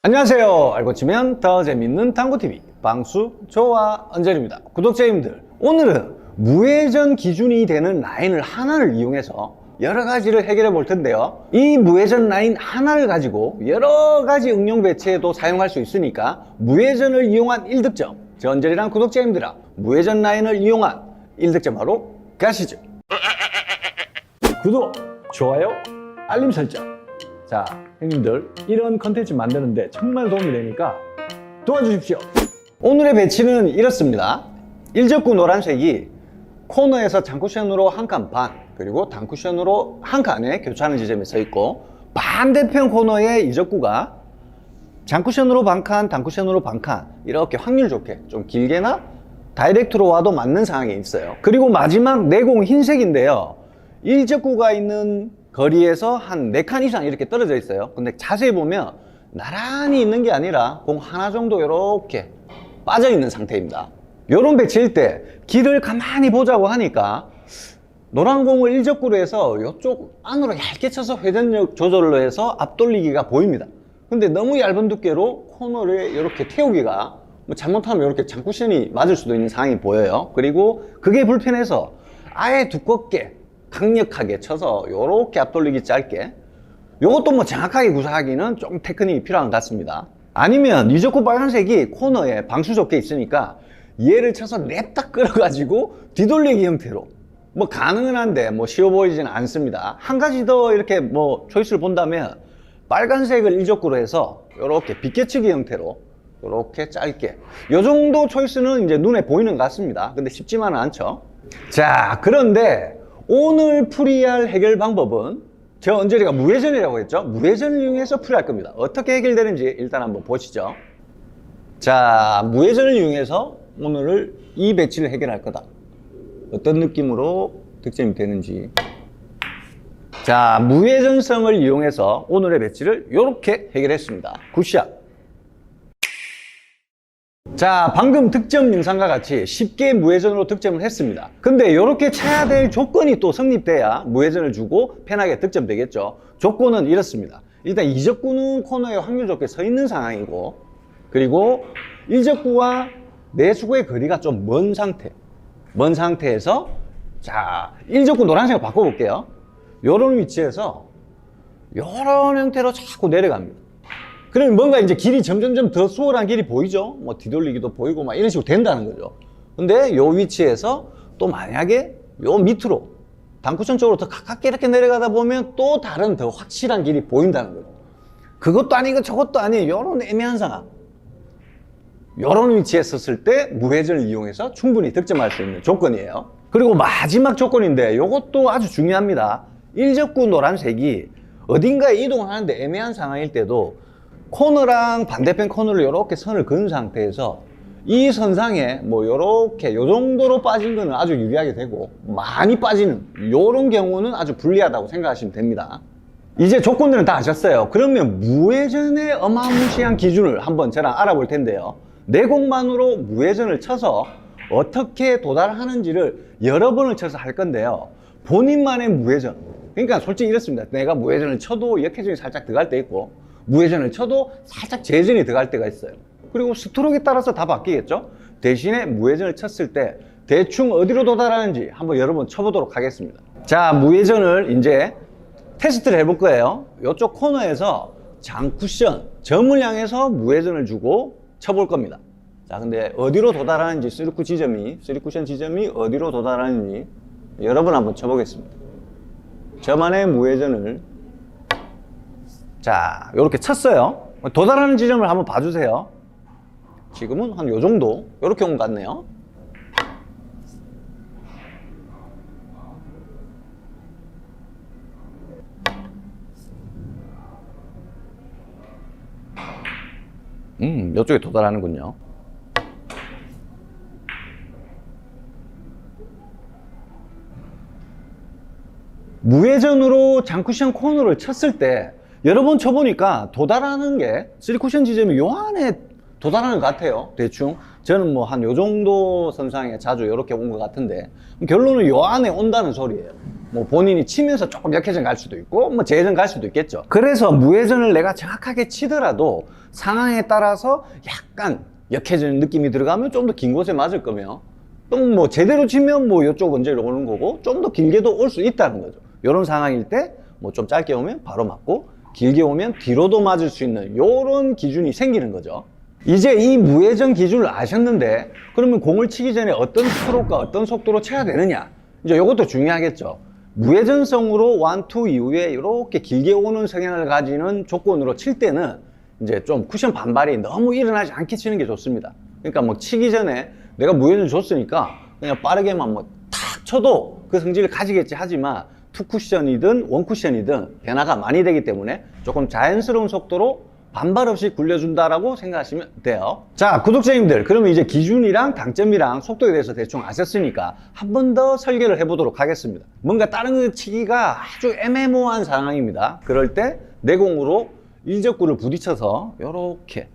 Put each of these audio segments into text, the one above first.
안녕하세요. 알고 치면 더 재밌는 탐구TV 방수 조와 언젤입니다. 구독자님들, 오늘은 무회전 기준이 되는 라인을 하나를 이용해서 여러 가지를 해결해 볼 텐데요. 이 무회전 라인 하나를 가지고 여러 가지 응용 배치에도 사용할 수 있으니까 무회전을 이용한 1득점, 저 언젤이랑 구독자님들아, 무회전 라인을 이용한 1득점하러 가시죠. 구독, 좋아요, 알림 설정. 자, 형님들, 이런 컨텐츠 만드는데 정말 도움이 되니까 도와주십시오. 오늘의 배치는 이렇습니다. 1적구 노란색이 코너에서 장쿠션으로 한 칸 반, 그리고 단쿠션으로 한 칸에 교차하는 지점에 서 있고, 반대편 코너에 2적구가 장쿠션으로 반칸, 단쿠션으로 반칸, 이렇게 확률 좋게 좀 길게나 다이렉트로 와도 맞는 상황에 있어요. 그리고 마지막 내공 흰색인데요, 1적구가 있는 거리에서 한 4칸 이상 이렇게 떨어져 있어요. 근데 자세히 보면 나란히 있는 게 아니라 공 하나 정도 이렇게 빠져 있는 상태입니다. 요런 배치일 때 길을 가만히 보자고 하니까 노란 공을 1적구로 해서 이쪽 안으로 얇게 쳐서 회전력 조절로 해서 앞돌리기가 보입니다. 근데 너무 얇은 두께로 코너를 이렇게 태우기가 잘못하면 이렇게 장쿠션이 맞을 수도 있는 상황이 보여요. 그리고 그게 불편해서 아예 두껍게 강력하게 쳐서 요렇게 앞돌리기 짧게, 요것도 뭐 정확하게 구사하기는 좀 테크닉이 필요한 것 같습니다. 아니면 2적구 빨간색이 코너에 방수 좋게 있으니까 얘를 쳐서 냅다 끌어가지고 뒤돌리기 형태로 뭐 가능은 한데 뭐 쉬워 보이지는 않습니다. 한 가지 더 이렇게 뭐 초이스를 본다면 빨간색을 1적구로 해서 요렇게 빗개치기 형태로 요렇게 짧게, 요 정도 초이스는 이제 눈에 보이는 것 같습니다. 근데 쉽지만은 않죠. 자, 그런데 오늘 풀이할 해결 방법은 저 언저리가 무회전이라고 했죠. 무회전을 이용해서 풀이할 겁니다. 어떻게 해결되는지 일단 한번 보시죠. 자, 무회전을 이용해서 오늘을 이 배치를 해결할 거다. 어떤 느낌으로 득점이 되는지. 자, 무회전성을 이용해서 오늘의 배치를 이렇게 해결했습니다. 굿샷. 자, 방금 득점 영상과 같이 쉽게 무회전으로 득점을 했습니다. 근데 이렇게 쳐야 될 조건이 또 성립돼야 무회전을 주고 편하게 득점되겠죠. 조건은 이렇습니다. 일단 2적구는 코너에 확률 좋게 서 있는 상황이고, 그리고 1적구와 내수구의 거리가 좀 먼 상태에서, 자, 1적구 노란색으로 바꿔볼게요. 이런 위치에서 이런 형태로 자꾸 내려갑니다. 그러면 뭔가 이제 길이 점점점 더 수월한 길이 보이죠? 뭐 뒤돌리기도 보이고 막 이런 식으로 된다는 거죠. 근데 요 위치에서 또 만약에 요 밑으로 단쿠션 쪽으로 더 가깝게 이렇게 내려가다 보면 또 다른 더 확실한 길이 보인다는 거죠. 그것도 아니고 저것도 아니에요. 요런 애매한 상황. 요런 위치에 섰을 때 무회전을 이용해서 충분히 득점할 수 있는 조건이에요. 그리고 마지막 조건인데 요것도 아주 중요합니다. 1적구 노란색이 어딘가에 이동을 하는데 애매한 상황일 때도 코너랑 반대편 코너를 이렇게 선을 그은 상태에서 이 선상에 뭐 이렇게 요 정도로 빠진 거는 아주 유리하게 되고, 많이 빠지는 요런 경우는 아주 불리하다고 생각하시면 됩니다. 이제 조건들은 다 아셨어요. 그러면 무회전의 어마무시한 기준을 한번 저랑 알아볼 텐데요. 내공만으로 무회전을 쳐서 어떻게 도달하는지를 여러 번을 쳐서 할 건데요. 본인만의 무회전, 그러니까 솔직히 이렇습니다. 내가 무회전을 쳐도 역회전이 살짝 들어갈 때 있고, 무회전을 쳐도 살짝 재전이 들어갈 때가 있어요. 그리고 스트로크에 따라서 다 바뀌겠죠. 대신에 무회전을 쳤을 때 대충 어디로 도달하는지 한번 여러 번 쳐보도록 하겠습니다. 자, 무회전을 이제 테스트를 해볼 거예요. 이쪽 코너에서 장쿠션 점을 향해서 무회전을 주고 쳐볼 겁니다. 자, 근데 어디로 도달하는지, 3쿠션 지점이 어디로 도달하는지 여러 번 한번 쳐보겠습니다. 저만의 무회전을, 자, 이렇게 쳤어요. 도달하는 지점을 한번 봐주세요. 지금은 한 요 정도, 이렇게 온 것 같네요. 이쪽에 도달하는군요. 무회전으로 장쿠션 코너를 쳤을 때 여러 번 쳐보니까 도달하는 게 3쿠션 지점이 요 안에 도달하는 것 같아요. 대충 저는 뭐 한 요 정도 선상에 자주 이렇게 온 것 같은데, 결론은 요 안에 온다는 소리예요. 뭐 본인이 치면서 조금 역회전 갈 수도 있고 뭐 재회전 갈 수도 있겠죠. 그래서 무회전을 내가 정확하게 치더라도 상황에 따라서 약간 역회전 느낌이 들어가면 좀 더 긴 곳에 맞을 거며, 또 뭐 제대로 치면 뭐 이쪽 언제로 오는 거고 좀 더 길게도 올 수 있다는 거죠. 이런 상황일 때 뭐 좀 짧게 오면 바로 맞고 길게 오면 뒤로도 맞을 수 있는 이런 기준이 생기는 거죠. 이제 이 무회전 기준을 아셨는데 그러면 공을 치기 전에 어떤 스트로크가 어떤 속도로 쳐야 되느냐, 이제 이것도 중요하겠죠. 무회전성으로 1, 2 이후에 이렇게 길게 오는 성향을 가지는 조건으로 칠 때는 이제 좀 쿠션 반발이 너무 일어나지 않게 치는 게 좋습니다. 그러니까 뭐 치기 전에 내가 무회전 줬으니까 그냥 빠르게만 뭐 탁 쳐도 그 성질을 가지겠지 하지만 2쿠션이든 1쿠션이든 변화가 많이 되기 때문에 조금 자연스러운 속도로 반발 없이 굴려준다라고 생각하시면 돼요. 자, 구독자님들, 그러면 이제 기준이랑 당점이랑 속도에 대해서 대충 아셨으니까 한 번 더 설계를 해보도록 하겠습니다. 뭔가 다른 거 치기가 아주 애매모호한 상황입니다. 그럴 때 내공으로 일적구를 부딪혀서 이렇게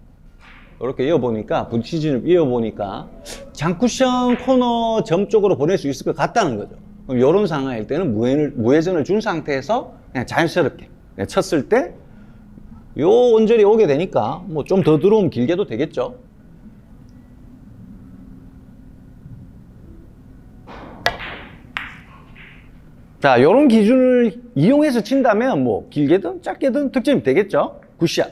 이어보니까, 부딪히는 이어보니까 장쿠션 코너 점 쪽으로 보낼 수 있을 것 같다는 거죠. 그럼 이런 상황일 때는 무회전을 준 상태에서 그냥 자연스럽게 쳤을 때 요 원절이 오게 되니까 뭐 좀 더 들어오면 길게도 되겠죠. 자, 요런 기준을 이용해서 친다면 뭐 길게든 짧게든 득점이 되겠죠. 굿샷.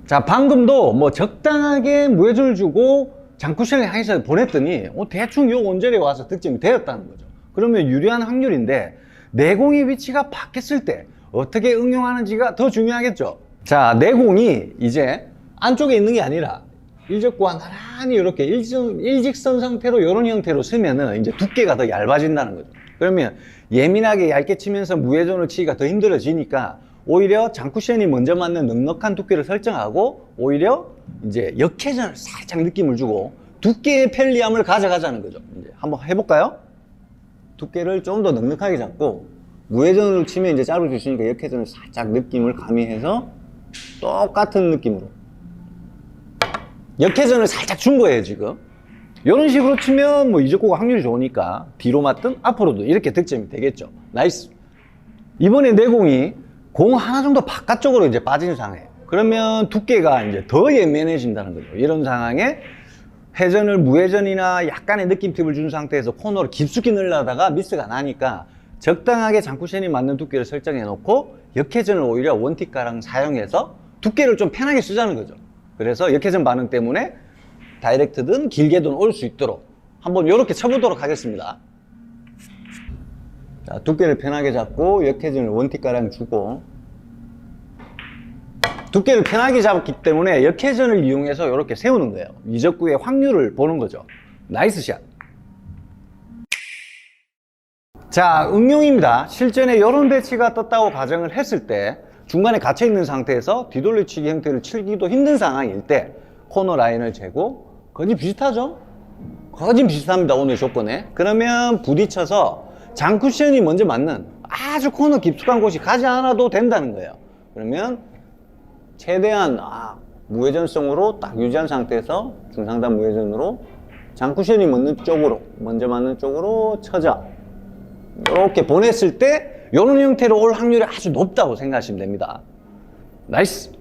자, 방금도 뭐 적당하게 무회전을 주고 장쿠션을 향해서 보냈더니 대충 요 원절에 와서 득점이 되었다는 거죠. 그러면 유리한 확률인데 내공의 위치가 바뀌었을 때 어떻게 응용하는지가 더 중요하겠죠. 자, 내공이 이제 안쪽에 있는 게 아니라 일적구와 나란히 이렇게 일직선 상태로 이런 형태로 쓰면은 이제 두께가 더 얇아진다는 거죠. 그러면 예민하게 얇게 치면서 무회전을 치기가 더 힘들어지니까 오히려 장쿠션이 먼저 맞는 넉넉한 두께를 설정하고 오히려 이제 역회전을 살짝 느낌을 주고 두께의 편리함을 가져가자는 거죠. 이제 한번 해볼까요? 두께를 좀 더 넉넉하게 잡고 무회전으로 치면 이제 짧아지시니까 역회전을 살짝 느낌을 가미해서 똑같은 느낌으로 역회전을 살짝 준 거예요 지금. 이런 식으로 치면 뭐 이적구가 확률이 좋으니까 뒤로 맞든 앞으로도 이렇게 득점이 되겠죠. 나이스. 이번에 내공이 공 하나 정도 바깥쪽으로 이제 빠진 상황이에요. 그러면 두께가 이제 더 예민해진다는 거죠. 이런 상황에 회전을 무회전이나 약간의 느낌팁을 준 상태에서 코너를 깊숙이 넣으려다가 미스가 나니까 적당하게 장쿠션이 맞는 두께를 설정해 놓고 역회전을 오히려 원티가랑 사용해서 두께를 좀 편하게 쓰자는 거죠. 그래서 역회전 반응 때문에 다이렉트든 길게든 올 수 있도록 한번 이렇게 쳐보도록 하겠습니다. 자, 두께를 편하게 잡고 역회전을 원티가랑 주고, 두께를 편하게 잡았기 때문에 역회전을 이용해서 이렇게 세우는 거예요. 이적구의 확률을 보는 거죠. 나이스 샷. 자, 응용입니다. 실전에 이런 배치가 떴다고 가정을 했을 때 중간에 갇혀 있는 상태에서 뒤돌려치기 형태를 치기도 힘든 상황일 때 코너 라인을 재고, 거의 비슷하죠? 거의 비슷합니다, 오늘 조건에. 그러면 부딪혀서 장쿠션이 먼저 맞는 아주 코너 깊숙한 곳이 가지 않아도 된다는 거예요. 그러면 최대한 무회전성으로 딱 유지한 상태에서 중상단 무회전으로 장쿠션이 먼저 맞는 쪽으로 쳐자. 이렇게 보냈을 때 이런 형태로 올 확률이 아주 높다고 생각하시면 됩니다. 나이스.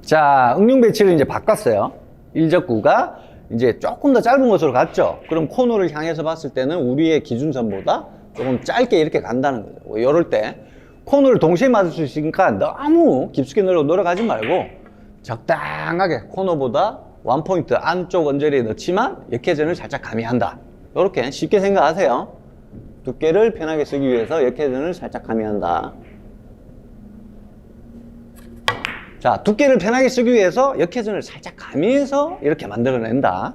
자, 응용 배치를 이제 바꿨어요. 일적구가 이제 조금 더 짧은 곳으로 갔죠. 그럼 코너를 향해서 봤을 때는 우리의 기준선보다 조금 짧게 이렇게 간다는 거죠. 이럴 때 코너를 동시에 맞을 수 있으니까 너무 깊숙이 내려가지 말고 적당하게 코너보다 원포인트 안쪽 언저리에 넣지만 역회전을 살짝 가미한다. 이렇게 쉽게 생각하세요. 두께를 편하게 쓰기 위해서 역회전을 살짝 가미한다. 자, 두께를 편하게 쓰기 위해서 역회전을 살짝 가미해서 이렇게 만들어낸다.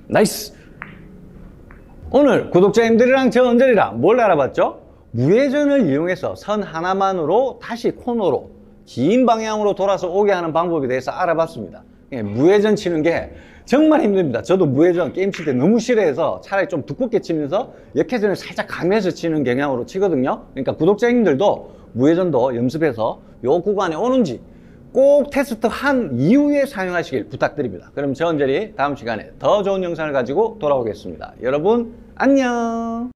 나이스. 오늘 구독자님들이랑 저 언저리랑 뭘 알아봤죠? 무회전을 이용해서 선 하나만으로 다시 코너로 긴 방향으로 돌아서 오게 하는 방법에 대해서 알아봤습니다. 무회전 치는 게 정말 힘듭니다. 저도 무회전 게임 칠 때 너무 싫어해서 차라리 좀 두껍게 치면서 역회전을 살짝 가면서 치는 경향으로 치거든요. 그러니까 구독자님들도 무회전도 연습해서 요 구간에 오는지 꼭 테스트한 이후에 사용하시길 부탁드립니다. 그럼 저 언저리 다음 시간에 더 좋은 영상을 가지고 돌아오겠습니다. 여러분 안녕.